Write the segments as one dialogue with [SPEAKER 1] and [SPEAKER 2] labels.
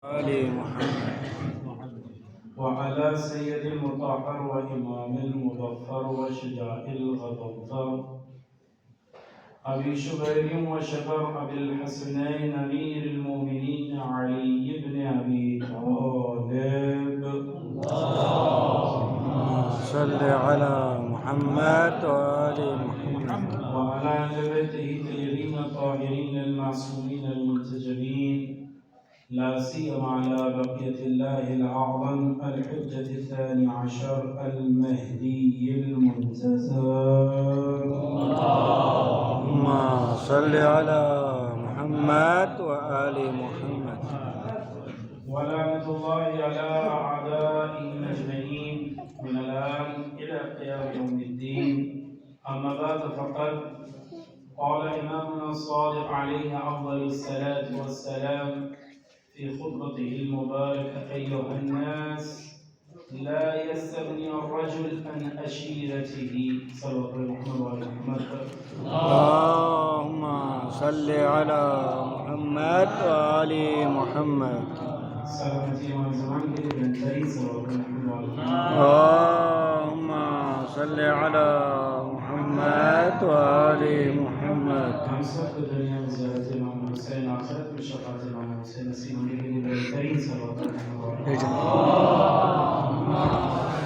[SPEAKER 1] آل محمد
[SPEAKER 2] وعلى سيد المطهر وإمام المظفر وشجاع الغضنفر أبي شبير وشبر أبي الحسنين أمير المؤمنين علي بن أبي طالب.
[SPEAKER 1] اللهم صل على محمد وآل محمد
[SPEAKER 2] وعلى أهل بيته الطيبين الطاهرين المعصومين المنتجبين، لا سيما على بقية الله الأعظم الحجة الثاني عشر المهدي المنتظر.
[SPEAKER 1] اللهم صل على محمد وآل محمد.
[SPEAKER 2] ولعنة الله على أعدائهم أجمعين من الآن إلى قيام يوم الدين. أما بعد فقد قال إمامنا الصادق عليه أفضل الصلاة والسلام في خطبته المباركة: أيها الناس، لا يستغني الرجل عن عشيرته. صلى الله عليه وسلم.
[SPEAKER 1] اللهم صل على محمد وآل محمد.
[SPEAKER 2] سلامتی امام زمان کے لیے بہترین صلوات
[SPEAKER 1] اللهم صل على محمد وآل محمد.
[SPEAKER 2] ہم سب کو دنیا میں زیارت امام حسین، آخرت میں شفاعت امام حسین نصیب ہونے کے لیے بہترین صلوات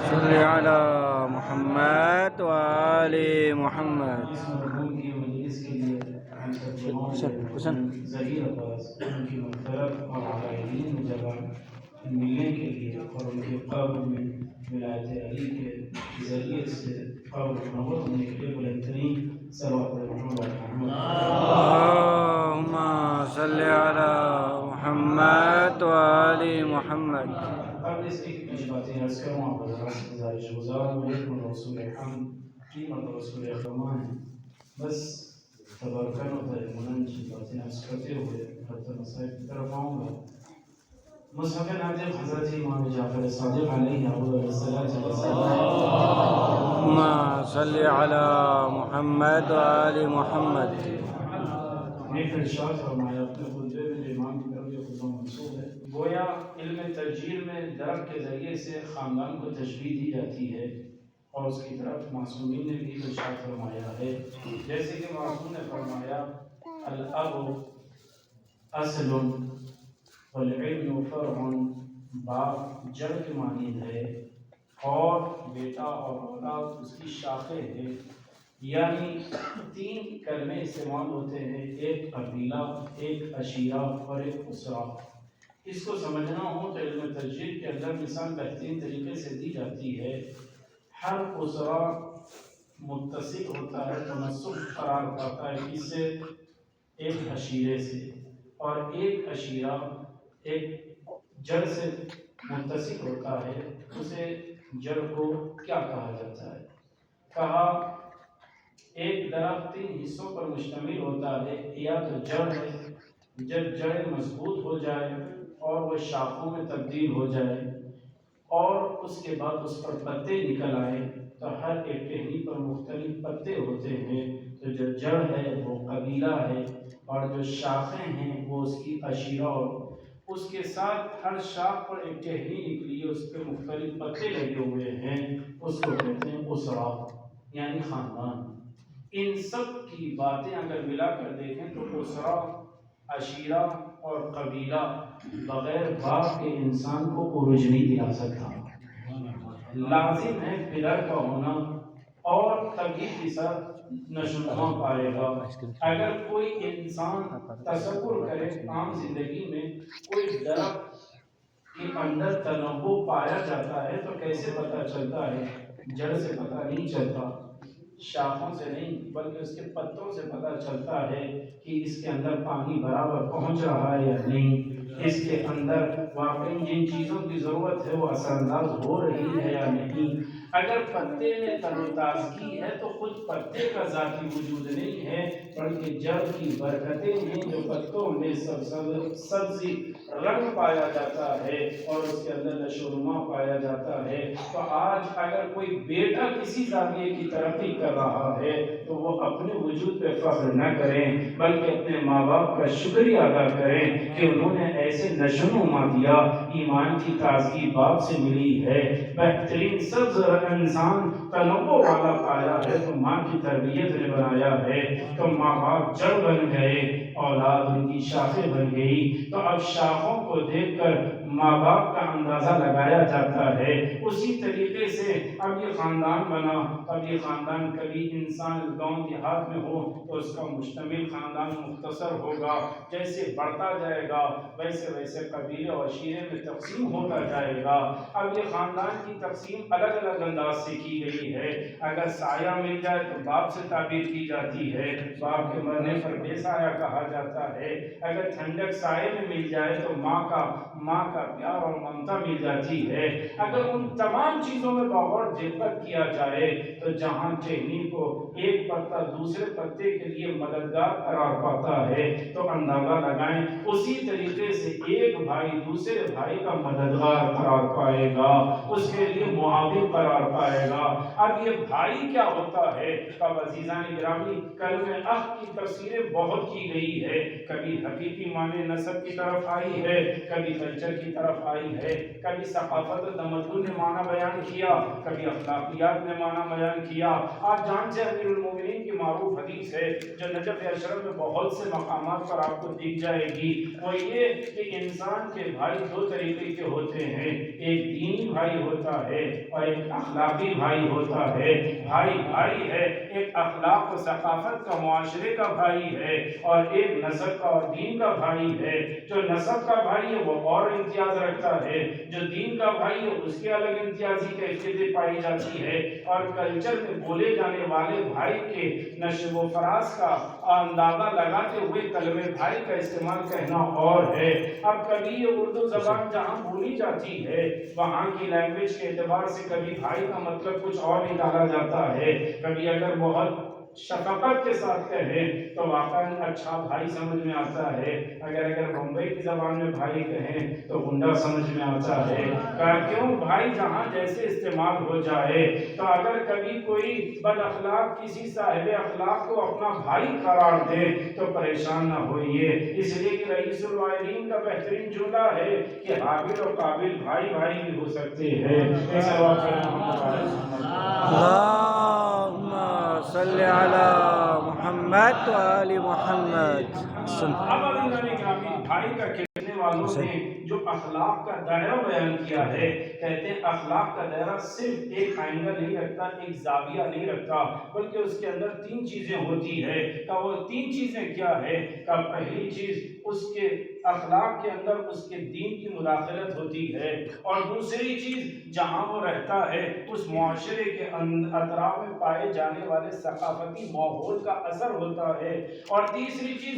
[SPEAKER 1] صل على محمد وآل محمد.
[SPEAKER 2] اس مرحوم کی مجلس کے لیے ہم سب ظہیر عباس ان کی مغفرت اور عالمین میں جگہ ملنے کے لیے اور ان کے قبر میں ولایت علی کے ذریعے سے قبر منور ہونے کے لیے بلندترین صلوات محمد.
[SPEAKER 1] اللهم صل على محمد وآل محمد.
[SPEAKER 2] قبل اس کی کچھ باتیں عرض کروں، آپ حضرات سے گزارش گزار ہوں، علیکم رسول حمد قیمت رسول خمان ہے. بس تبرکن و ترمنن کی باتیں عرض کرتے ہوئے حضرت مسائل کی طرف آؤں گا. مصحف ناطق حضرت امام جعفر صادق علیہ الصلاۃ والسلام.
[SPEAKER 1] اللهم صل على محمد وآل محمد.
[SPEAKER 2] نے ارشاد فرمایا اپنے خطبے میں جو امام کی طرف یہ خطبہ منسوب ہے، گویا علم ترجیل میں درخت کے ذریعے سے خاندان کو تشبیہ دی جاتی ہے، اور اس کی طرف معصومین نے بھی ارشاد فرمایا ہے. جیسے کہ معصوم نے فرمایا: الاب اصل والعلم فرع، باپ جڑ کے مانند ہے اور بیٹا اور اولاد اس کی شاخیں ہیں. یعنی تین کلمے استعمال ہوتے ہیں: ایک قبیلہ، ایک عشیرہ اور ایک اسرہ. اس کو سمجھنا ہو تو علم ترجیح کے اندر مثال بہترین طریقے سے دی جاتی ہے. ہر اسرہ متصل ہوتا ہے، تناسب قرار پاتا ہے اس سے ایک عشیرے سے، اور ایک عشیرہ ایک جڑ سے متصل ہوتا ہے. اسے جڑ کو کیا کہا جاتا ہے؟ کہا ایک درخت تین حصوں پر مشتمل ہوتا ہے. یا تو جڑ ہے، جب جڑ مضبوط ہو جائے اور وہ شاخوں میں تبدیل ہو جائے اور اس کے بعد اس پر پتے نکل آئے تو ہر ایک ٹہنی پر مختلف پتے ہوتے ہیں. تو جو جڑ ہے وہ قبیلہ ہے، اور جو شاخیں ہیں وہ اس کی عشیرہ، اور اس کے ساتھ ہر شاخ پر ایک ٹہنی نکلی ہے، اس پہ مختلف پتے لگے ہوئے ہیں، اس کو کہتے ہیں اسرہ یعنی خاندان. ان سب کی باتیں اگر ملا کر دیکھیں تو اسرہ، عشیرہ اور قبیلہ بغیر باپ کے انسان کو عروج نہیں دلا سکتا. لازم ہے پدر کا ہونا، اور تبھی کسا نشوما پائے گا. اگر کوئی انسان تصور کرے عام زندگی میں کوئی درخت کے اندر تنوع پایا جاتا ہے تو کیسے پتہ چلتا ہے؟ جڑ سے پتہ نہیں چلتا، شاخوں سے نہیں، بلکہ اس کے پتوں سے پتہ چلتا ہے کہ اس کے اندر پانی برابر پہنچ رہا ہے یا نہیں، اس کے اندر واقعی جن چیزوں کی ضرورت ہے وہ اثر انداز ہو رہی ہے یا نہیں. اگر پتے میں تر و تازگی ہے تو خود پتے کا ذاتی وجود نہیں ہے، بلکہ جڑ کی برکتیں ہیں جو پتوں میں سبزی رنگ پایا جاتا ہے اور اس کے اندر نشو و نما پایا جاتا ہے. تو آج اگر کوئی بیٹا کسی زاویے کی ترقی کر رہا ہے تو وہ اپنے وجود پہ فخر نہ کریں، بلکہ اپنے ماں باپ کا شکریہ ادا کریں کہ انہوں نے ایسے ایسے نشوونما دیا، ایمان کی تازگی باپ سے ملی ہے، بہترین سبز انسان تنوع والا پایا ہے تو ماں کی تربیت نے بنایا ہے، تو ماں باپ جڑ بن گئے، اولاد ان کی شاخیں بن گئی، تو اب شاخوں کو دیکھ کر ماں باپ کا اندازہ لگایا جاتا ہے۔ اسی طریقے سے اب یہ خاندان بنا، اب یہ خاندان کبھی انسان گاؤں دیہات میں ہو تو اس کا مشتمل خاندان مختصر ہوگا، جیسے بڑھتا جائے گا ویسے ویسے قبیلے اور عشیرے میں تقسیم ہوتا جائے گا۔ اب یہ خاندان کی تقسیم الگ الگ انداز سے کی گئی ہے۔ اگر سایہ مل جائے تو باپ سے تعبیر کی جاتی ہے، باپ کے مرنے پر بے سایہ کہا جاتا ہے۔ اگر ٹھنڈک سائے میں مل جائے تو ماں کا پیار اور ممتا مل جاتی ہے۔ اگر ان تمام چیزوں میں بغور دقت کیا جائے تو جہاں ٹہنی کو ایک پتا دوسرے پتے کے لیے مددگار قرار پاتا ہے تو اندازہ لگائیں اسی طریقے سے ایک بھائی دوسرے بھائی کا مددگار قرار پائے گا، اس کے لیے معاون قرار پائے گا۔ اب یہ بھائی کیا ہوتا ہے؟ اب عزیزان گرامی، کلمہ اخ کی تفسیریں بہت کی گئی ہے، کبھی حقیقی معنی نسب کی طرف آئی ہے، کبھی کلچر کی طرف آئی ہے، کبھی ثقافت و تمدن نے معنی بیان کیا، کبھی اخلاقیات نے معنی بیان کیا۔ آپ جانتے ہیں امیر المومنین کی معروف حدیث ہے جو نجف اشرف میں بہت سے مقامات پر آپ کو دکھ جائے گی، وہ یہ کہ انسان کے بھائی دو طریقے کے ہوتے ہیں، ایک دینی بھائی ہوتا ہے اور ایک اخلاقی بھائی ہوتا ہے۔ بھائی بھائی ہے، ایک اخلاق و ثقافت کا معاشرے کا بھائی ہے اور ایک نسب کا اور دین کا بھائی ہے۔ جو نسب کا بھائی ہے وہ اور امتیاز رکھتا ہے، جو دین کا بھائی ہے اس کے الگ امتیازی کیفیتیں پائی جاتی ہے، اور کلچر میں بولے جانے والے بھائی کے نشو و فراز کا اندازہ لگاتے ہوئے کلمہ بھائی کا استعمال کہنا اور ہے۔ اب کبھی یہ اردو زبان جہاں بولی جاتی ہے وہاں کی لینگویج کے اعتبار سے کبھی بھائی کا مطلب کچھ اور نکالا جاتا ہے، کبھی اگر بہت شفقت کے ساتھ کہیں تو واقعاً اچھا بھائی سمجھ میں آتا ہے، اگر بمبئی کی زبان میں بھائی کہیں تو گنڈا سمجھ میں آتا ہے۔ کیوں؟ بھائی جہاں جیسے استعمال ہو جائے، تو اگر کبھی کوئی بد اخلاق کسی صاحب اخلاق کو اپنا بھائی قرار دے تو پریشان نہ ہوئیے، اس لیے کہ رئیس الوالدین کا بہترین جملہ ہے کہ حابل اور قابل بھائی بھائی بھی ہو سکتے ہیں۔ ایسا واقعہ
[SPEAKER 1] اللهم صل على محمد وآل محمد۔
[SPEAKER 2] اب عزیزان گرامی، بھائی کا کہنے والوں نے جو اخلاق کا دائرہ بیان کیا ہے، کہتے ہیں اخلاق کا دائرہ صرف ایک آئینہ نہیں رکھتا، ایک زاویہ نہیں رکھتا، بلکہ اس کے اندر تین چیزیں ہوتی ہے۔ کہ وہ تین چیزیں کیا ہے؟ کہ پہلی چیز اس کے اخلاق کے اندر اس کے دین کی مداخلت ہوتی ہے، اور دوسری چیز جہاں وہ رہتا ہے اس معاشرے کے اطراف میں پائے جانے والے ثقافتی ماحول کا اثر ہوتا ہے، اور تیسری چیز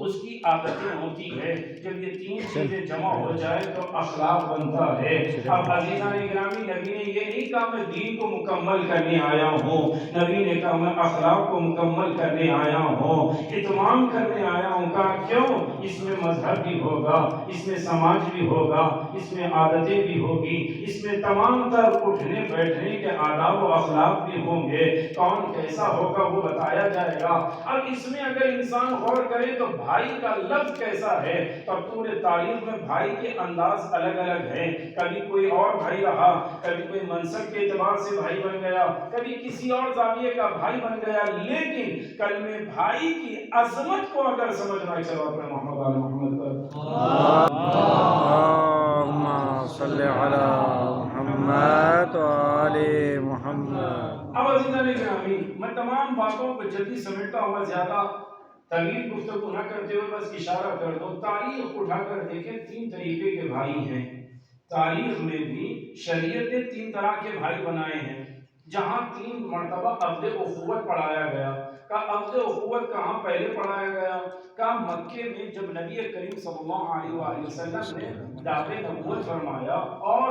[SPEAKER 2] اس کی عادتیں ہوتی ہے۔ جب یہ تین چیزیں جمع ہو جائے تو اخلاق بنتا ہے۔ اب عزیزان گرامی، نبی نے یہ نہیں کہا میں دین کو مکمل کرنے آیا ہوں، نبی نے کہا میں اخلاق کو مکمل کرنے آیا ہوں، اتمام کرنے آیا ہوں۔ کہا کیوں؟ اس میں مذہب بھی ہوگا، اس میں سماج بھی ہوگا، اس میں عادتیں بھی ہوگی، اس میں تمام تر اٹھنے بیٹھنے کے آداب و اخلاق بھی ہوں گے، کون کیسا ہوگا وہ بتایا جائے گا۔ اب اس میں اگر انسان غور کرے تو بھائی کا لفظ کیسا ہے، تو پورے تاریخ میں بھائی کے انداز الگ الگ ہیں، کبھی کوئی اور بھائی رہا، کبھی کوئی منصب کے اعتبار سے بھائی بن گیا، کبھی کسی اور زاویے کا بھائی بن گیا، لیکن کلمہ بھائی کی عظمت کو اگر سمجھنا چلو اپنے محمد آل محمد پر
[SPEAKER 1] اللهم صل على محمد وآل محمد۔
[SPEAKER 2] اب عزیزان گرامی، میں تمام باتوں کو جلدی سمیٹتا ہوا زیادہ طویل گفتگو نہ کرتے ہوئے بس اشارہ کر دو، تاریخ اٹھا کر دیکھیں تین طریقے کے بھائی ہیں۔ تاریخ میں بھی شریعت نے تین طرح کے بھائی بنائے ہیں، جہاں تین مرتبہ عقد اخوت پڑھایا گیا۔ کا عقد اخوت کہاں پہلے پڑھایا گیا؟ کا مکے میں جب نبی کریم صلی اللہ علیہ وآلہ وسلم نے دعوت نبوت فرمایا اور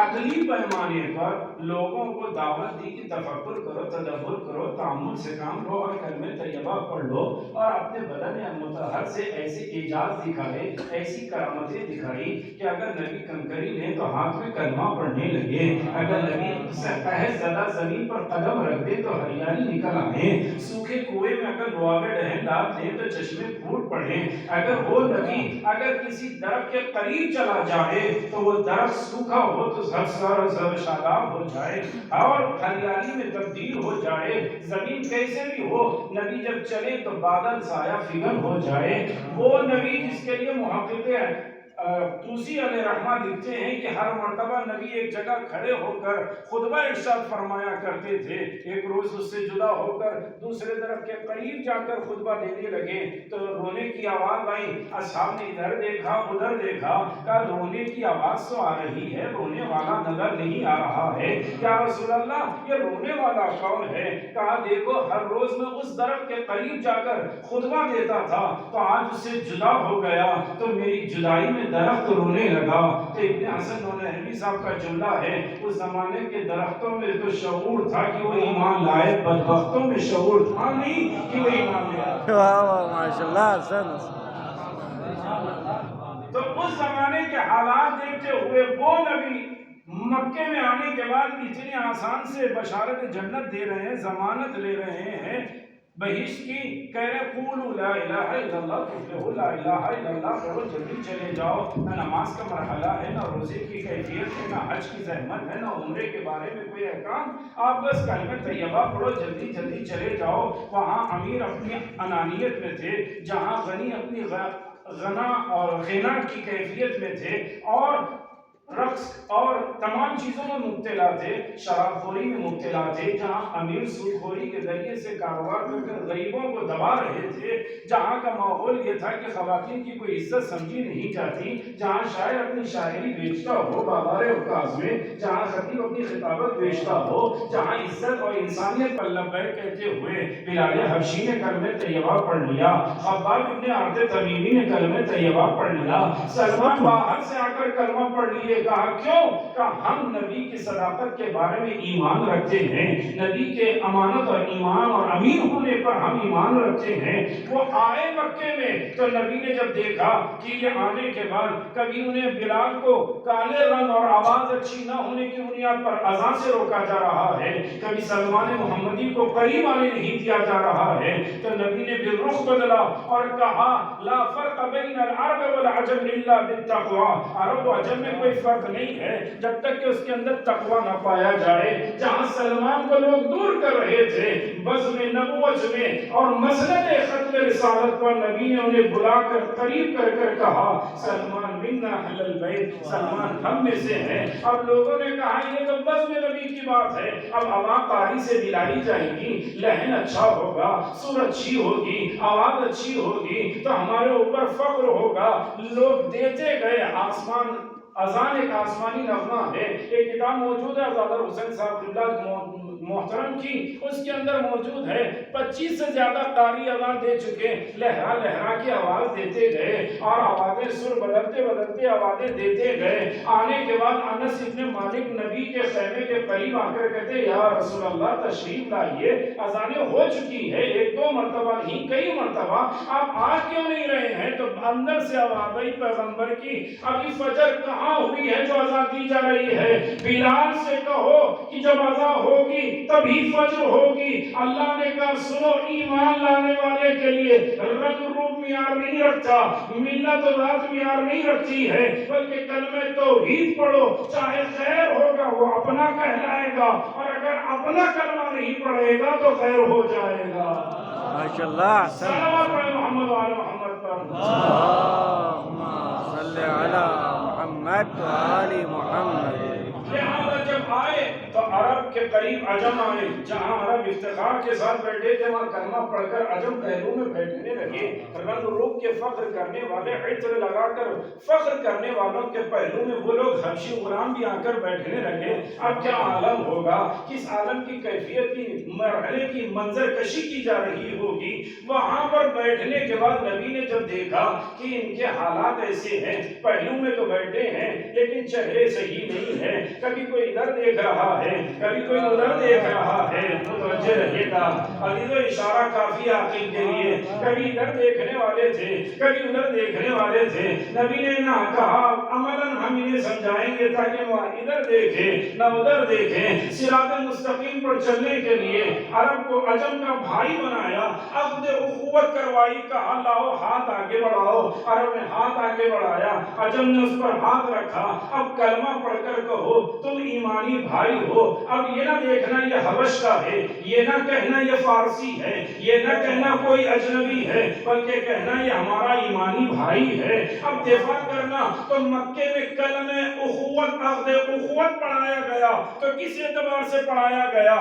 [SPEAKER 2] عقلی پیمانے پر لوگوں کو دعوت دی کہ تفکر کرو، تدبر کرو، تأمل سے کام لو اور کلمہ طیبہ پڑھ لو، اور اپنے بدن مطہر سے ایسے اعجاز دکھائے، ایسی کرامتیں دکھائی کہ اگر نبی کنکری لیں تو ہاتھ میں کلمہ پڑھنے لگے، اگر نبی قحط زدہ زمین پر قدم رکھ دے تو ہریالی نکل آئے، سوکھے کے کنویں میں اگر لعاب دہن ڈال دیں تو چشمے پھوٹ پڑیں. اگر وہ نبی اگر کسی درخت کے قریب چلا جائے تو وہ درخت سوکھا ہو تو سر شاداب ہو جائے اور ہریالی میں تبدیل ہو جائے. زمین کیسے بھی ہو, نبی جب چلے تو بادل سایہ فگن ہو جائے. وہ نبی جس کے لیے محقق طوسی علیہ رحمہ لکھتے ہیں کہ ہر مرتبہ نبی ایک جگہ کھڑے ہو کر خطبہ ارشاد فرمایا کرتے تھے. ایک روز اس سے جدا ہو کر دوسرے طرف کے قریب جا کر خطبہ دینے لگے تو رونے کی آواز آئی. اصحاب نے ادھر دیکھا ادھر دیکھا, کہا رونے کی آواز تو آ رہی ہے, رونے والا نظر نہیں آ رہا ہے. یا رسول اللہ یہ رونے والا کون ہے؟ کہا دیکھو ہر روز میں اس درخت کے قریب جا کر خطبہ دیتا تھا تو آج اس سے جدا ہو گیا تو میری جدائی میں درخت رونے لگا. تو ابن حسن نونہوی صاحب کا جملہ ہے, اس زمانے کے درختوں میں تو شعور تھا کہ وہ ایمان لائے, بدبختوں میں شعور تھا نہیں کہ وہ ایمان لائے.
[SPEAKER 1] واہ واہ ماشاءاللہ حسن.
[SPEAKER 2] تو اس زمانے کے حالات دیکھتے ہوئے وہ نبی مکے میں آنے کے بعد اتنے آسان سے بشارت جنت دے رہے ہیں, ضمانت لے رہے ہیں بہشت کی. کہہ رہے قولوا لا الہ الا اللہ تفلحوا, لا الہ الا اللہ پڑھو جلدی چلے جاؤ. نہ نماز کا مرحلہ ہے, نہ روزے کی کیفیت ہے, نہ حج کی زحمت ہے, نہ عمرے کے بارے میں کوئی احکام. آپ بس کلمہ طیبہ پڑھو, جلدی جلدی چلے جاؤ. وہاں امیر اپنی انانیت میں تھے, جہاں غنی اپنی غنا اور غنا کی کیفیت میں تھے اور رقص اور تمام چیزوں میں مبتلا تھے, شراب خوری میں مبتلا تھے. جہاں امیر سود خوری کے ذریعے سے کاروبار کر کر غریبوں کو دبا رہے تھے, جہاں کا ماحول یہ تھا کہ خواتین کی کوئی عزت سمجھی نہیں جاتی, جہاں شاعر اپنی شاعری بیچتا ہو بازار اوقاف میں, جہاں خطیب اپنی خطابت بیچتا ہو, جہاں عزت اور انسانیت پر لبیک کہتے ہوئے بلال حبشی نے کلمہ طیبہ پڑھ لیا, خباب ابن عبد تمیمی نے کلمہ طیبہ پڑھ لیا, سلمان باہر سے آ کر کلمہ پڑھ لیے. کہا کیوں؟ کہا ہم نبی کی صداقت کے بارے میں ایمان رکھتے ہیں, نبی کے امانت اور ایمان اور امین ہونے پر ہم ایمان رکھتے ہیں. وہ آئے مکے میں تو نبی نے جب دیکھا کہ یہ آنے کے بعد کبھی انہیں بلال کو کالے رنگ اور آواز اچھی نہ ہونے کی بنیاد پر اذان سے روکا جا رہا ہے, کبھی سلمان محمدی کو قریب آنے نہیں دیا جا رہا ہے, تو نبی نے بھی رخ بدلا اور کہا لا فرق بین العرب والعجم الا بالتقوى. عرب و عجم میں کوئی فرق نہیں ہے جب تک کہ اس کے اندر تقوی نہ پایا جائے. جہاں سلمان کو لوگ دور کر رہے تھے بزم نبوت میں اور مسند ختم رسالت پر, نبی نے انہیں بلا کر قریب کر کر کہا سلمان منا اہل البیت, سلمان ہم میں سے ہیں. اب لوگوں نے کہا یہ تو بزم نبی کی بات ہے, اب عوام قاری سے دلائی جائے گی, لہن اچھا ہوگا, سر اچھی ہوگی, آواز اچھی ہوگی تو ہمارے اوپر فخر ہوگا. لوگ دیتے گئے. آسمان اذان ایک آسمانی نغمہ ہے. ایک کتاب موجود ہے زادر حسین صاحب اللہ محترم کی, اس کے اندر موجود ہے 25 سے زیادہ قاری اذان دے چکے, لہرا لہرا کی آواز دیتے گئے اور آوازیں سر بدلتے بدلتے آوازیں دیتے گئے. آنے کے بعد انس ابن مالک نبی کے خیمے کے قریب آ کر کہتے یا رسول اللہ تشریف لائیے, اذانیں ہو چکی ہے, ایک دو مرتبہ نہیں کئی مرتبہ, آپ آ کیوں نہیں رہے ہیں؟ تو اندر سے آواز آئی پیغمبر کی ابھی فجر کہاں ہوئی ہے جو اذان دی جا رہی ہے؟ بلال سے کہو کہ جب اذان ہوگی تبھی فجر ہوگی. اللہ نے کہا سنو, ایمان لانے والے کے لیے رنگ روپ معیار نہیں رکھتا, ملت و ذات معیار نہیں رکھتی ہے, بلکہ کلمہ توحید پڑھو, چاہے خیر ہوگا وہ اپنا کہلائے گا اور اگر اپنا کلمہ نہیں پڑھے گا تو خیر ہو جائے گا.
[SPEAKER 1] ماشاءاللہ.
[SPEAKER 2] صلوات محمد وعلی محمد پر.
[SPEAKER 1] اللهم صل على محمد وآل محمد.
[SPEAKER 2] لہذا جب آئے تو عرب کے قریب عجم آئے, جہاں عرب افتخار کے ساتھ بیٹھے تھے وہاں کلمہ پڑھ کر عجم پہلو میں بیٹھنے لگے. رنگ روپ کے فخر کرنے والے, عطر لگا کر فخر کرنے والوں کے پہلو میں وہ لوگ حبشی غلام بھی آ کر بیٹھنے لگے. اب کیا عالم ہوگا, کس عالم کی کیفیت کی مرحلے کی منظر کشی کی جا رہی ہوگی. وہاں پر بیٹھنے کے بعد نبی نے جب دیکھا کہ ان کے حالات ایسے ہیں, پہلو میں تو بیٹھے ہیں لیکن چہرے صحیح نہیں ہے، کبھی کوئی ادھر دیکھ رہا ہے، کبھی کوئی ادھر دیکھ رہا ہے۔ متوجہ رہیے گا، عزیز و اشارہ کافی عاقل کے لیے، کبھی ادھر دیکھنے والے تھے، کبھی ادھر دیکھنے والے تھے۔ نبی نے نہ کہا عملاً ہم انہیں سمجھائیں گے تاکہ وہ ادھر دیکھے نہ ادھر دیکھیں۔ صراط مستقیم پر چلنے کے لیے عرب کو عجم کا بھائی بنایا، عقد اخوت کروائی، کہا لاؤ ہاتھ آگے بڑھاؤ۔ عرب نے ہاتھ آگے بڑھایا، عجم نے اس پر ہاتھ رکھا، اب کلمہ پڑھ کر کہو تم ایمانی بھائی ہو۔ اب یہ نہ دیکھنا یہ حبش کا ہے، یہ نہ کہنا یہ فارسی ہے، یہ نہ کہنا کوئی اجنبی ہے، بلکہ کہنا یہ ہمارا ایمانی بھائی ہے۔ اب دفاع کرنا تو مکے میں کلمہ اخوت، عقد اخوت پڑھایا گیا تو کس اعتبار سے پڑھایا گیا؟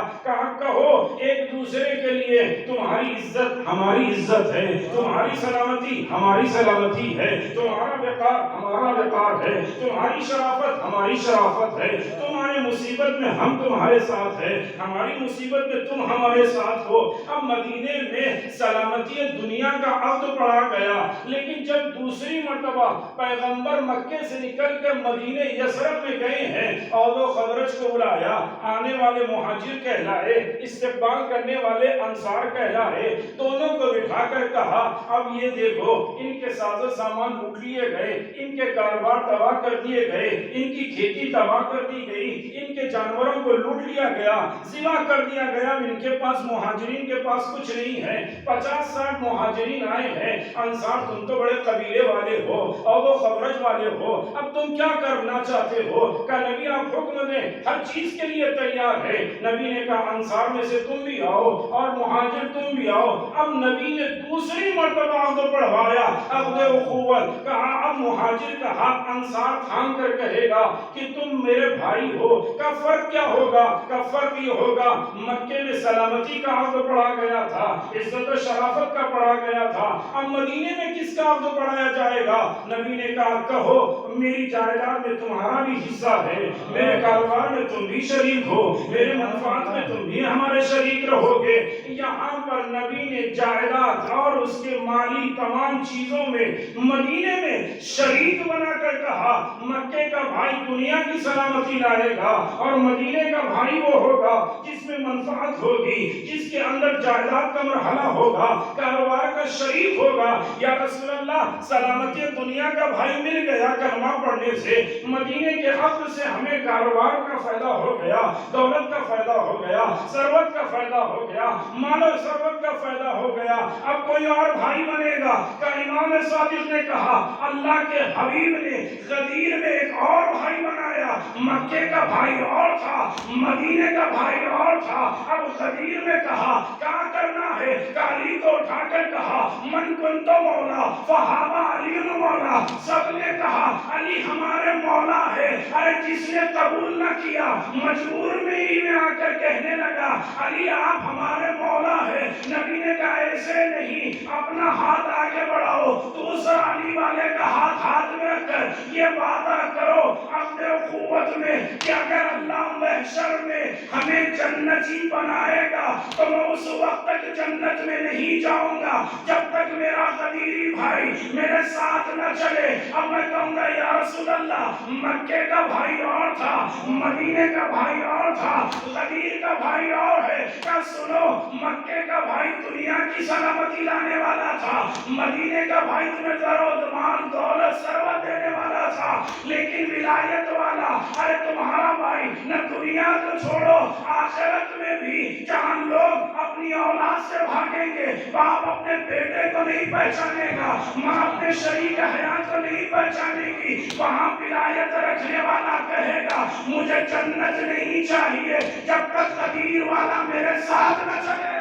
[SPEAKER 2] کہو ایک دوسرے کے لیے تمہاری عزت ہماری عزت ہے، تمہاری سلامتی ہماری سلامتی ہے، تمہارا وقار ہمارا وقار ہے، تمہاری شرافت ہماری شرافت ہے، تمہاری مصیبت میں ہم تمہارے ساتھ ہیں، ہماری مصیبت میں تم ہمارے ساتھ ہو۔ اب مدینے میں سلامتی دنیا کا عقد پڑھا گیا، لیکن جب دوسری مرتبہ پیغمبر مکے سے نکل کر مدینے یثرب میں گئے ہیں، اوس و خزرج کو بلایا، آنے والے مہاجر کہلائے، استقبال کرنے والے انصار کہلائے، دونوں کو بٹھا کر کہا اب یہ دیکھو ان کے ساز و سامان لوٹ لیے گئے، ان کے کاروبار تباہ کر دیے گئے، ان کی کھیتی تباہ کر دی گئی، ان کے جانوروں کو لوٹ لیا گیا، ذبح کر دیا گیا، ان کے پاس مہاجرین کے پاس کچھ نہیں ہے۔ 50-60 مہاجرین آئے ہیں، انصار تم تو بڑے قبیلے والے ہو اور وہ خزرج والے ہو، اب تم کیا کرنا چاہتے ہو؟ کہ نبی آپ حکم دیں، ہر چیز کے لیے تیار ہے۔ نبی نے کہا انصار میں سے تم بھی آؤ اور مہاجر تم بھی آؤ۔ اب نبی نے دوسری مرتبہ عقد پڑھوایا، عقد اخوت، کہا اب مہاجر کا ہاتھ انصار تھام کر کہے گا کہ تم میرے بھائی ہو۔ کا فرق کیا ہوگا؟ کا فرق یہ ہوگا مکے میں سلامتی کا عقد پڑھا گیا تھا، عزت و شرافت کا پڑھا گیا تھا، اب مدینے میں کس کا عقد پڑھایا جائے گا؟ نبی نے کہا کہو میری جائیداد میں تمہارا بھی حصہ ہے، میرے کاروبار میں تم بھی شریک ہو، میرے منفعات میں تم بھی ہمارے شریک رہو گے۔ یہاں پر نبی نے جائیداد اور اس کے مالی تمام چیزوں میں مدینے میں شریک بنا کر کہا مکے کا بھائی دنیا کی سلامتی لائے گا اور مدینے کا بھائی وہ ہوگا جس میں منفعت ہوگی، جس کے اندر جائیداد کا مرحلہ ہوگا، کاروبار کا شریک ہوگا۔ یا رسول اللہ سلامتی دنیا کا بھائی مل گیا کلمہ پڑھنے سے، مدینے کے عقد سے ہمیں کاروبار کا فائدہ ہو گیا، دولت کا فائدہ ہو گیا، ثروت کا فائدہ ہو گیا، مال و ثروت کا فائدہ ہو گیا، اب کوئی اور بھائی بنے گا۔ کہ امام صادق نے کہا اللہ کے حبیب نے غدیر میں ایک اور بھائی بنایا، مکے کا بھائی اور تھا، مدینے کا بھائی اور تھا، اب غدیر میں کہا کیا کرنا ہے؟ علی کو اٹھا کر کہا من کنت مولا فہذا علی مولا، سب نے کہا علی ہمارے مولا ہے۔ ارے جس نے قبول نہ کیا مجبور میں ہی میں آ کر کہنے لگا علی آپ ہمارے مولا ہے۔ نبی نے کہا ایسے نہیں، اپنا ہاتھ آگے بڑھاؤ، دوسرا علی والے کا ہاتھ میں رکھ کر یہ وعدہ کرو اپنے اخوت میں کہ اگر اللہ محشر میں ہمیں جنتی بنائے گا تو میں اس وقت تک جنت میں نہیں جاؤں گا جب تک میرا غدیری بھائی میرے ساتھ نہ چلے۔ اب میں کہوں گا یا رسول اللہ مکے کا بھائی اور تھا، مدینے کا بھائی اور تھا، غدیر کا بھائی اور ہے۔ کیا سنو مکے کا بھائی دنیا کی سلامتی لانے والا تھا، مدینے کا بھائی تمہیں زر و مال دولت ثروت دینے والا تھا، لیکن ولایت والا ارے تمہارا بھائی نہ دنیا کو چھوڑو آخرت میں بھی جہاں لوگ اپنی اولاد سے بھاگیں گے، باپ اپنے بیٹے کو نہیں پہچانے گا، ماں اپنے شریک حیات کو نہیں پہچانے گی، وہاں ولایت رکھنے والا کہے گا مجھے جنت نہیں چاہیے جب تک غدیر والا میرے ساتھ نہ چلے۔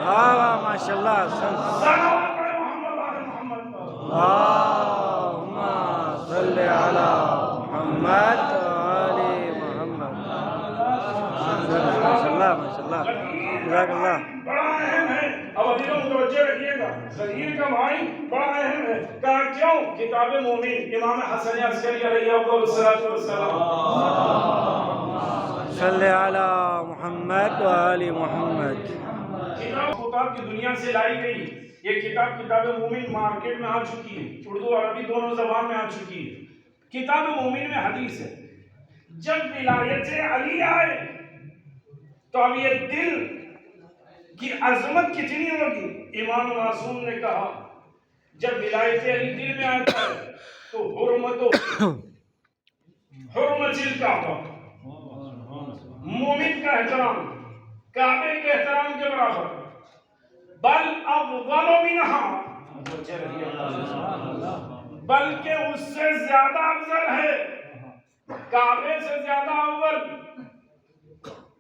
[SPEAKER 1] واہ ماشاءاللہ،
[SPEAKER 2] صلوات پڑھے محمد وعلى محمد پر۔
[SPEAKER 1] اللہم صلی علی محمد وآل محمد۔ ماشاءاللہ ماشاءاللہ، جزاک اللہ۔
[SPEAKER 2] بڑا اہم ہے، اب ابھی لوگ متوجہ رکھیے گا، غدیر کا بھائی بڑا اہم ہے۔ کہا کیوں؟ کتاب مومن امام حسن عسکری علیہ الصلوۃ والسلام
[SPEAKER 1] صلی علی محمد وآل محمد۔
[SPEAKER 2] کتاب خطاب کی دنیا سے لائی گئی، یہ کتاب مومن مارکیٹ میں آ چکی ہے، اردو عربی دونوں زبان میں آ چکی ہے۔ کتاب مومن میں حدیث ہے جب ولایت علی آئے تو اب یہ دل کی عظمت کتنی ہوگی. امام معصوم نے کہا جب ولایت علی دل میں آتا ہے تو حرمت الکعبہ، مومن کا احترام کعبے کے احترام کے برابر، بل افضل منہا، بلکہ اس سے زیادہ افضل ہے، کعبے سے زیادہ افضل.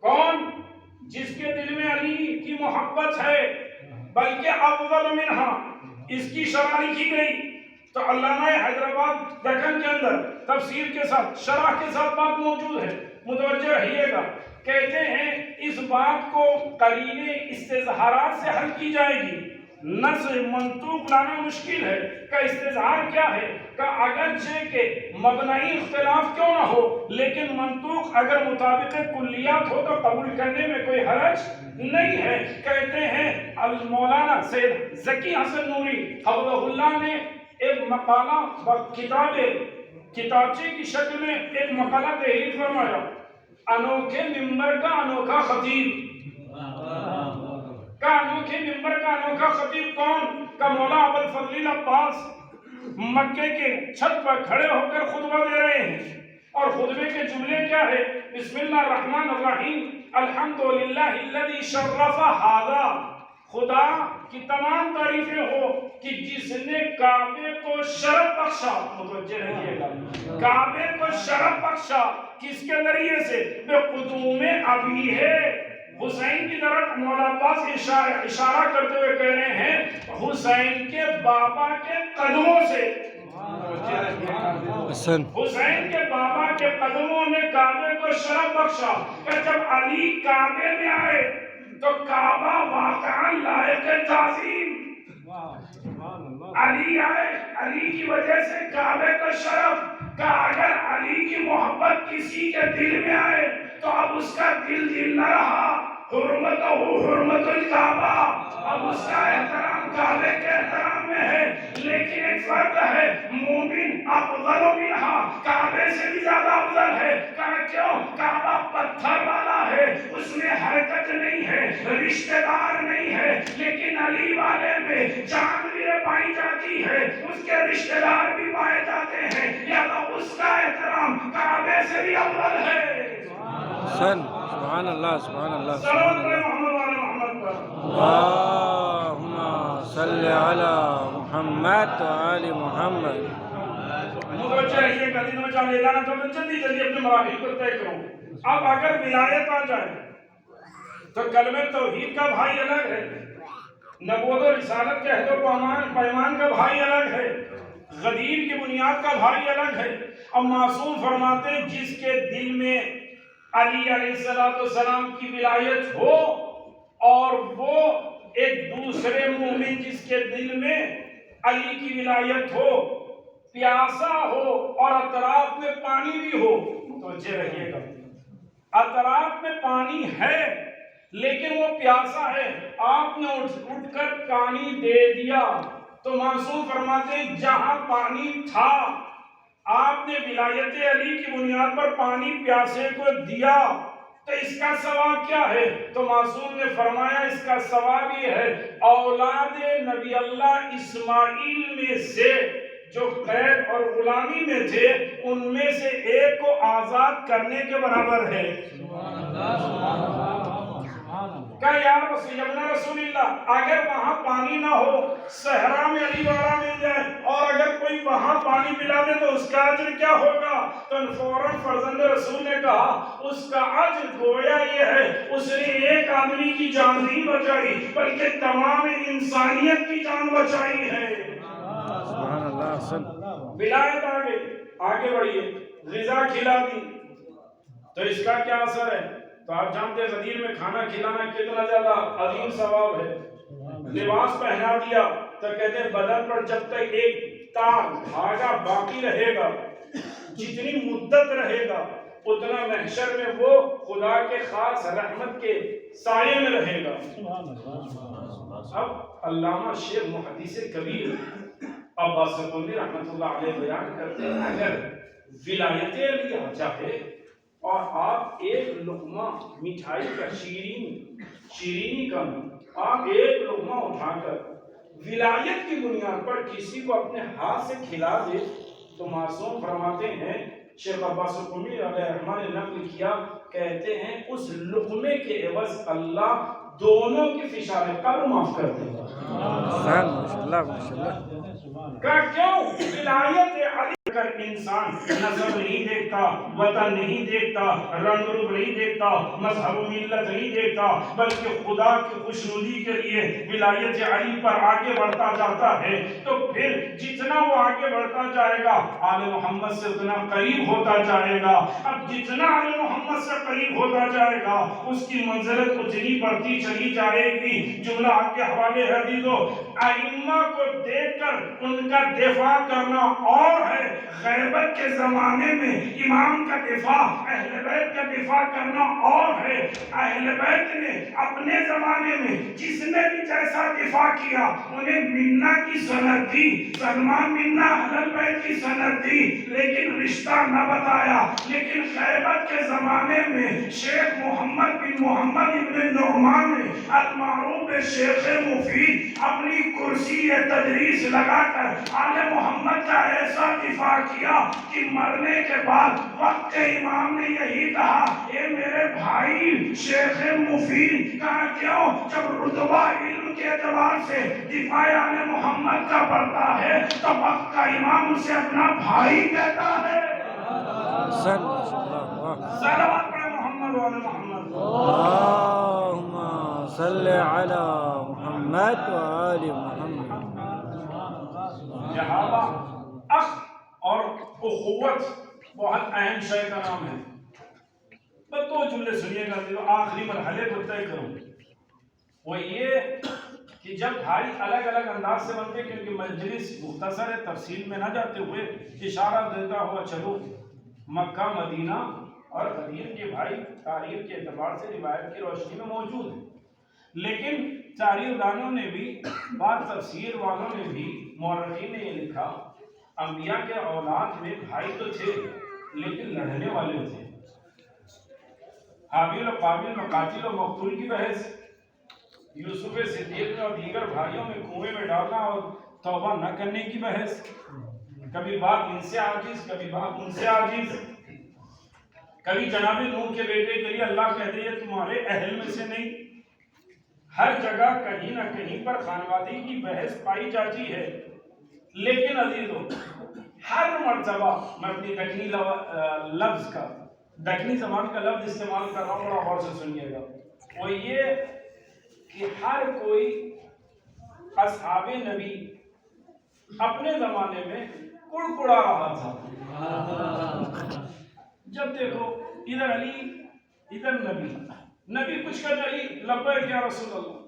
[SPEAKER 2] کون؟ جس کے دل میں علی کی محبت ہے. بلکہ افضل منہا، اس کی شرح لکھی گئی تو علامہ حیدرآباد دکن کے اندر تفسیر کے ساتھ شرح کے ساتھ بات موجود ہے، متوجہ رہیے گا. کہتے ہیں اس بات کو قرینہ استظہارات سے حل کی جائے گی، نص منطوق لانا مشکل ہے. کا استظہار کیا ہے؟ کہ اگرچہ کہ مبنی اختلاف کیوں نہ ہو لیکن منطوق اگر مطابق کلیات ہو تو قبول کرنے میں کوئی حرج نہیں ہے. کہتے ہیں مولانا سید ذکی حسن نوری حفظہ اللہ نے ایک مقالہ کتابچے کی شکل میں ایک مقالہ تحریر فرمایا، انوکھے ممبر کا انوکھا خطیب. انوکھے ممبر کا انوکھا خطیب کون؟ کا مولا ابوالفضل عباس مکے کے چھت پر کھڑے ہو کر خطبہ دے رہے ہیں اور خطبے کے جملے کیا ہے؟ بسم اللہ الرحمن الرحیم الحمدللہ الذی شرف ھذا، خدا کی تمام تعریفیں ہو کہ جس نے کعبے کو شرف بخشا. متوجہ رہیے گا، کعبے کو شرف بخشا کس کے ذریعے سے؟ بے قدوم ابی ہے. حسین کی طرف مولا عباس اشارہ کرتے ہوئے کہہ رہے ہیں حسین کے بابا کے قدموں سے. حسین کے بابا کے قدموں نے کعبے کو شرف بخشا. کہ جب علی کعبے میں آئے تو کعبہ واقعا لائق تعظیم. علی آئے، علی کی وجہ سے کعبے کا شرف. کہ اگر علی کی محبت کسی کے دل میں آئے تو اب اس کا دل نہ رہا، حرمت الکعبہ، اب اس کا احترام کعبے کے احترام میں ہے. لیکن ایک فرق ہے، مومن افضل منہا، کعبے سے بھی زیادہ افضل ہے. کیوں؟ کعبہ پتھر والا ہے، اس میں حرکت نہیں ہے، رشتہ دار نہیں ہے. لیکن علی والے میں جان بھی پائی جاتی ہے، اس کے رشتہ دار بھی پائے جاتے ہیں، یا اس کا احترام کعبے سے بھی افضل ہے.
[SPEAKER 1] سبحان اللہ، سبحان اللہ،
[SPEAKER 2] سبحان اللہ.
[SPEAKER 1] اللہم صلی علی محمد و آل محمد.
[SPEAKER 2] متوجہ رہیے گا، دن میں جان لے جانا تو میں جلدی اپنے مراحل کو طے کروں. اب اگر ولایت آ جائے تو کلمہ توحید کا بھائی الگ ہے، نبوت و رسالت کے عہد و پیمان کا بھائی الگ ہے، غدیر کی بنیاد کا بھائی الگ ہے. اب معصوم فرماتے ہیں جس کے دل میں علی علیہ السلام کی ولایت ہو اور وہ ایک دوسرے مومن جس کے دل میں علی کی ولایت ہو پیاسا ہو اور اطراف میں پانی بھی ہو. توجہ رہیے گا، اطراف میں پانی ہے لیکن وہ پیاسا ہے، آپ نے اٹھ کر پانی دے دیا تو معصوم فرماتے ہیں جہاں پانی تھا آپ نے ولایت علی کی بنیاد پر پانی پیاسے کو دیا تو اس کا ثواب کیا ہے؟ تو معصوم نے فرمایا اس کا ثواب یہ ہے اولاد نبی اللہ اسماعیل میں سے جو قید اور غلامی میں تھے ان میں سے ایک کو آزاد کرنے کے برابر ہے. کہ یا رسول اللہ اگر وہاں پانی نہ ہو، صحرا میں علی والا مل جائے اور اگر کوئی وہاں پانی پلا دے تو اس کا اجر کیا ہوگا؟ تو فوراً فرزند رسول نے کہا اس کا اجر گویا یہ ہے اس نے ایک آدمی کی جان نہیں بچائی بلکہ تمام انسانیت کی جان بچائی ہے. ولایت آگے بڑھیے، غذا کھلا دی تو اس کا کیا اثر ہے؟ تو آپ جانتے ہیں غدیر میں کھانا کھلانا کتنا زیادہ عظیم ثواب ہے. لباس پہنا دیا تو کہتے ہیں بدن پر جب تک ایک تار دھاگا باقی رہے گا، جتنی مدت رہے گا اتنا محشر میں وہ خدا کے خاص رحمت کے سائے میں رہے گا. اب علامہ شیخ محدث کبیر عباس سکوندی رحمۃ اللہ علیہ بیان کرتے ہیں اگر ولایت علی آ جائے اور آپ ایک لقمہ مٹھائی کا شیرینی کا آپ ایک لقمہ اٹھا کر ولایت کی بنیاد پر کسی کو اپنے ہاتھ سے کھلا دے تو معصوم فرماتے ہیں، شیخ عباس قمی علیہ الرحمہ نے نقل کیا، کہتے ہیں اس لقمے کے عوض اللہ دونوں کی فشار قبر معاف کر دے گا۔
[SPEAKER 1] ماشاءاللہ ماشاءاللہ۔
[SPEAKER 2] کیوں؟ ولایت علی کر انسان نسب نہیں دیکھتا، وطن نہیں دیکھتا، رنگ روپ نہیں دیکھتا، مذہب و ملت نہیں دیکھتا، بلکہ خدا کی خوشنودی کے لیے ولایت علی پر آگے بڑھتا جاتا ہے، تو پھر جتنا وہ آگے بڑھتا جائے گا آل محمد سے اتنا قریب ہوتا جائے گا۔ اب جتنا آل محمد سے قریب ہوتا جائے گا اس کی منزلت اتنی بڑھتی چلی جائے گی۔ جملہ آپ کے حوالے ہے دیدو، ائمہ کو دیکھ کر ان کا دفاع کرنا اور ہے، غیبت کے زمانے میں امام کا دفاع، اہل بیت کا دفاع کرنا اور ہے۔ اہل بیت نے اپنے زمانے میں جس نے بھی جیسا دفاع کیا انہیں منا کی سند دی، سلمان منا اہل بیت کی سند دی، لیکن رشتہ نہ بتایا۔ لیکن غیبت کے زمانے میں شیخ محمد بن محمد ابن نعمان نے المعروف شیخ مفید اپنی کرسی تدریس لگا کر آل محمد کا ایسا دفاع کیا کہ مرنے کے بعد وقت امام نے یہی کہا، اے میرے بھائی شیخ مفید، کہا کیوں؟ جب رتبہ علم کے اعتبار سے دفاع آل محمد کا بڑھتا ہے تو وقت کا امام اسے اپنا بھائی کہتا ہے۔ صلوات پڑھے محمد و آل محمد۔
[SPEAKER 1] اللہم صلی علی محمد و آل محمد۔
[SPEAKER 2] جہابہ اخ اور اخوت بہت اہم شے کا نام ہے۔ بس دو جملے سنیے گا تو آخری مرحلے کو طے کروں، وہ یہ کہ جب بھائی الگ الگ انداز سے بنتے، کیونکہ مجلس مختصر ہے، تفصیل میں نہ جاتے ہوئے اشارہ دیتا ہوا چلو، مکہ مدینہ اور قدیم کے بھائی تاریخ کے اعتبار سے روایت کی روشنی میں موجود ہیں، لیکن تاریخ دانوں نے بھی، بعض تفسیر والوں نے بھی، مورخین نے یہ لکھا، انبیاء کے اولاد میں بھائی تو تھے لیکن لڑنے والے تھے۔ حابیل و قابیل میں قاتل و مقتول کی بحث، یوسف صدیق اور دیگر بھائیوں میں کنویں میں ڈالنا اور توبہ نہ کرنے کی بحث، کبھی باپ ان سے عاجز، کبھی باپ ان سے عاجز، کبھی جناب نوح کے بیٹے کے لیے اللہ کہتے ہیں تمہارے اہل میں سے نہیں۔ ہر جگہ کہیں نہ کہیں پر خانوادگی کی بحث پائی جاتی ہے، لیکن عزیزو ہر مرتبہ میں اپنی دکنی لفظ کا، دکنی زبان کا لفظ استعمال کر رہا ہوں، بڑا غور سے سنیے گا، وہ یہ کہ ہر کوئی اصحاب نبی اپنے زمانے میں کڑکڑا رہا تھا۔ جب دیکھو ادھر علی ادھر نبی کچھ کہتے علی لبیک یا رسول اللہ،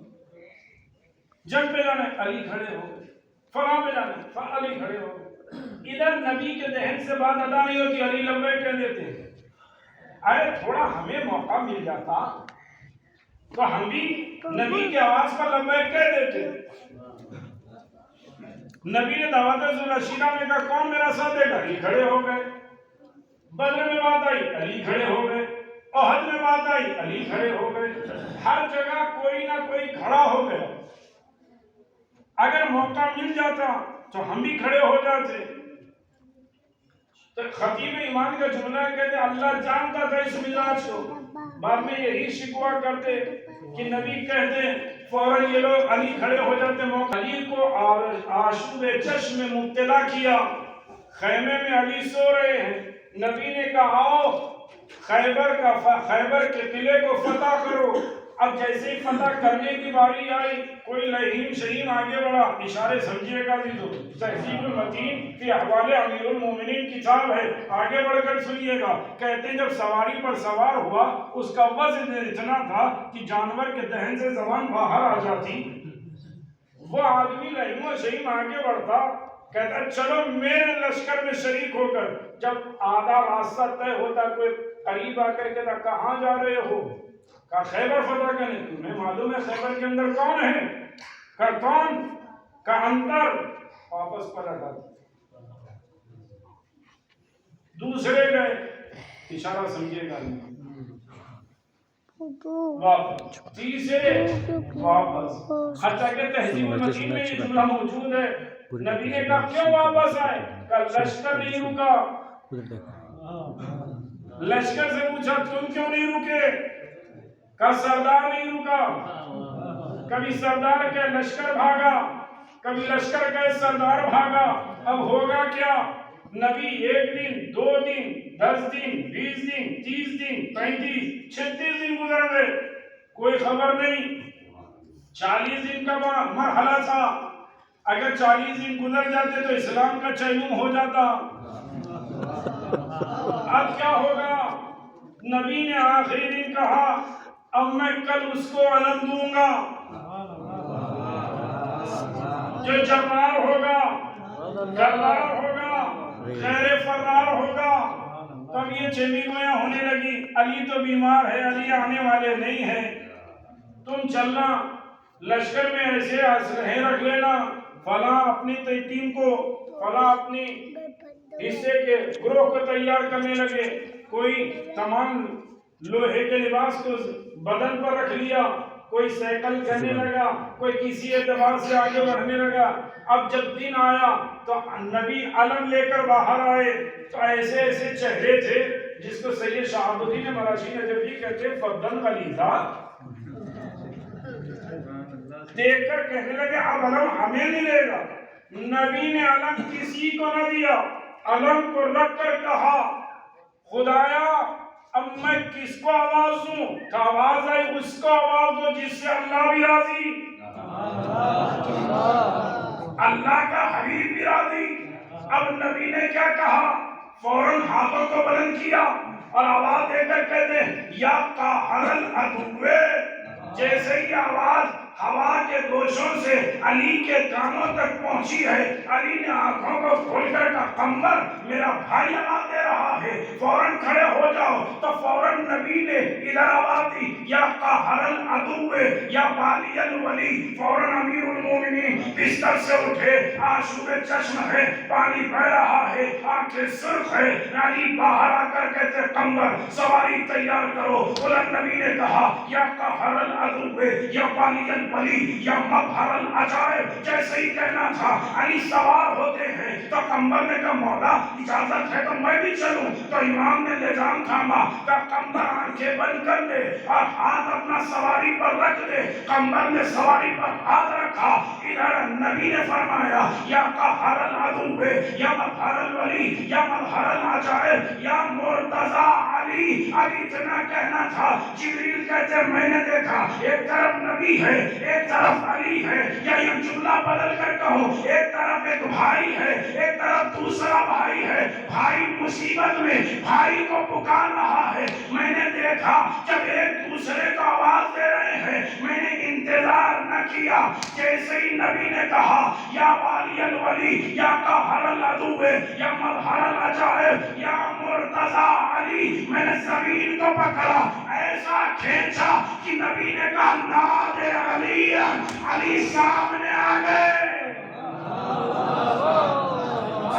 [SPEAKER 2] جنگ پہ جانے علی کھڑے ہو گئے، فلاں پہ جانے علی کھڑے ہو گئے، ادھر نبی کے ذہن سے بات ادا نہیں ہوتی، علی لبیک کہہ دیتے ہیں۔ ارے تھوڑا ہمیں موقع مل جاتا تو ہم بھی نبی کی آواز پر لبیک کہہ دیتے۔ نبی نے دعوت ذوالعشیرہ میں کہا کون میرا ساتھ دے گا، علی کھڑے ہو گئے۔ بدر میں بات آئی علی کھڑے ہو گئے، احد میں بات آئی علی کھڑے ہو گئے، ہر جگہ کوئی نہ کوئی کھڑا ہو گیا۔ اگر موقع مل جاتا تو ہم بھی کھڑے ہو جاتے۔ تو خطیب ایمان کا جملہ کہتے اللہ جانتا تھا اس مزاج کو، بعد میں یہی شکوہ کرتے کہ نبی کہتے فوراً یہ لوگ علی کھڑے ہو جاتے۔ موقع علی کو آشوب چشم میں مبتلا کیا، خیمے میں علی سو رہے ہیں، نبی نے کہا آؤ خیبر کے قلعے کو فتح کرو۔ اب جیسے ہی فتح کرنے کی باری آئی کوئی لہیم شہیم آگے بڑھا، اشارے سمجھیے گا دیدو، تہذیب المتین فی احوال امیر المومنین کتاب ہے، آگے بڑھ کر سنیے گا، کہتے ہیں جب سواری پر سوار ہوا اس کا وزن اتنا تھا کہ جانور کے دہن سے زبان باہر آ جاتی، وہ آدمی لہیم و شہیم آگے بڑھتا، کہتا چلو میرے لشکر میں شریک ہو کر، جب آدھا راستہ طے ہوتا کوئی قریب آ کر کہتا کہاں جا رہے ہو، کہا خیبر فتح کرنے، تمہیں معلوم ہے خیبر کے اندر کون ہے، کہا کون، کہا انتر، واپس پلٹ آتی۔ دوسرے گئے، اشارہ سمجھے گا نہیں، واپس، تیسرے واپس، حتیٰ کہ تہذیب المتین میں یہ جملہ موجود ہے، نبی نے کہا کیوں واپس آئے؟ کہا لشکر نہیں رکا، لشکر سے پوچھا تم کیوں نہیں رکے؟ کہا سردار نہیں رکا، کبھی سردار کے لشکر بھاگا، کبھی لشکر کے سردار بھاگا، اب ہوگا کیا؟ نبی 1 دن 2 دن 10 دن 20 دن 30 دن 35 36 دن گزر گئے، کوئی خبر نہیں، 40 دن کا مرحلہ تھا، اگر 40 دن گزر جاتے تو اسلام کا چیلم ہو جاتا، اب کیا ہوگا؟ نبی نے آخری دن کہا اب میں کل اس کو علم دوں گا، جو جرار ہوگا، گردار ہوگا، خیر فرار ہوگا۔ تب یہ چمی گویاں ہونے لگی، علی تو بیمار ہے، علی آنے والے نہیں ہیں، تم چلنا لشکر میں ایسے اسلحے رکھ لینا، فلاں اپنی ٹیم کو، فلاں اپنی حصے کے گروہ کو تیار کرنے لگے، کوئی تمام لوہے کے لباس کو بدن پر رکھ لیا، کوئی سائیکل کرنے لگا، کوئی کسی اعتبار سے آگے بڑھنے لگا۔ اب جب دن آیا تو نبی علم لے کر باہر آئے تو ایسے ایسے چہرے تھے جس کو سید شہاب الدین مراشی نجفی کہتے ہیں فردن غلیظہ، دیکھ کر کہنے لگے اب علم ہمیں ملے گا۔ نبی نے علم کسی کو نہ دیا، علم کو رکھ کر کہا خدایا اب میں کس کو آواز دوں؟ کہ آواز آئی اس کو آواز دو جس سے اللہ بھی راضی، اللہ کا حبیب بھی راضی۔ اب نبی نے کیا کہا؟ فوراً ہاتھوں کو بلند کیا اور آواز دے کر کہتے یا قاہر العدوے، جیسے ہی آواز ہوا کے گوشوں سے علی کے کانوں تک پہنچی ہے، علی نے آنکھوں کو کھول کر کہا قمر میرا بھائی آواز دے رہا ہے، فوراً کھڑے ہو جاؤ۔ تو فوراً نبی نے ادھر آواز دی یا قاہر العدوے یا والی الولی، فوراً امیر المومنین بستر سے اٹھے، آنسو چشم ہے، پانی بہ رہا ہے، آنکھیں سرخ ہے، علی باہر آ کر کہتے قمر سواری تیار کرو۔ بلند نبی نے کہا یا قاہر العدوے یا والی الولی یا مظہر العجائب، جیسے ہی کہنا تھا علی سوار ہوتے ہیں تو قمر نے کہا مولا اجازت ہے تو میں بھی چلوں؟ تو امام نے لجام تھاما، کہا قمر آنکھیں بند کر لے اور ہاتھ اپنا سواری پر رکھ دے۔ قمر نے سواری پر ہاتھ رکھا، ادھر نبی نے فرمایا یا قاہر العدوے یا مظہر الولی یا مظہر العجائب یا مرتضی علی۔ اب اتنا کہنا تھا، جبریل کہتے میں نے دیکھا ایک طرف نبی ہے ایک طرف علی ہے، یا یہ جملہ بدل کر کہو ایک طرف ایک بھائی ہے ایک طرف دوسرا بھائی ہے، بھائی مصیبت میں بھائی کو پکار رہا ہے۔ میں نے دیکھا جب ایک دوسرے کو آواز دے رہے ہیں، میں نے انتظار نہ کیا، جیسے ہی نبی نے کہا یا والی الولی یا قاہر العدوے یا مظہر العجائب یا مرتضی علی، میں نے زمین کو پکڑا، ایسا کھینچا کہ نبی نے کہا نادے علی، علی سامنے آ گئے،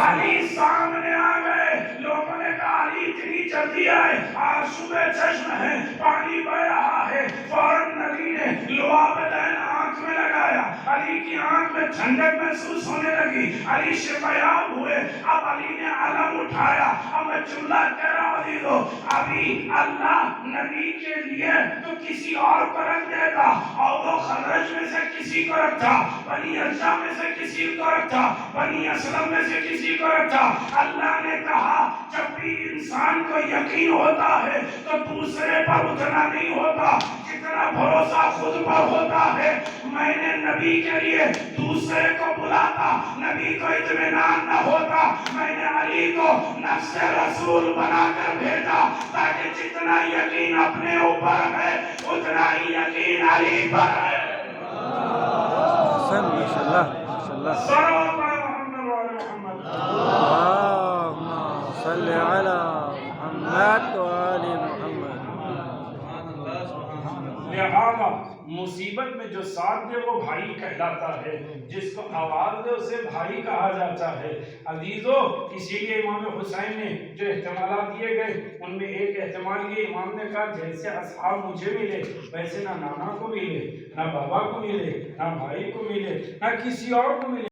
[SPEAKER 2] علی سامنے آ گئے۔ لوگوں نے کہا علی اتنی جلدی آئے، آنسو چشم ہے، پانی بہ رہا ہے۔ فوراً نبی نے لعاب دین آنکھ میں لگایا، علی کی آنکھ میں ٹھنڈک محسوس ہونے لگی، علی شفایاب ہوئے۔ اب علی نے علم اٹھایا، اب میں جملہ کہہ رہا ہوں عزیزو، ابھی اللہ نبی کے لیے تو کسی اور کو رکھ دیتا، اور وہ خزرج میں سے کسی کو رکھتا، بنی ارجا میں سے کسی کو رکھتا، بنی اسلم میں سے کسی کو رکھتا۔ اللہ نے کہا جب بھی انسان کو یقین ہوتا ہے تو دوسرے پر اتنا نہیں ہوتا جتنا بھروسہ خود پر ہوتا ہے۔ میں نے نبی کے لیے دوسرے کو بلاتا، نبی کو اطمینان نہ ہوتا، میں نے علی کو نفس رسول بنا کر بھیجا تاکہ جتنا یقین اپنے اوپر ہے اتنا ہی یقین علی پر ہے۔
[SPEAKER 1] ماشاءاللہ ماشاءاللہ، اللہم صلی علی محمد و آل محمد۔
[SPEAKER 2] علاوہ مصیبت میں جو ساتھ دے وہ بھائی کہلاتا ہے، جس کو آواز دے اسے بھائی کہا جاتا ہے۔ عزیزو، اسی لیے امام حسین نے جو احتمالات دیے گئے ان میں ایک احتمال یہ امام نے کہا جیسے اصحاب مجھے ملے ویسے نہ نانا کو ملے، نہ بابا کو ملے، نہ بھائی کو ملے، نہ کسی اور کو ملے۔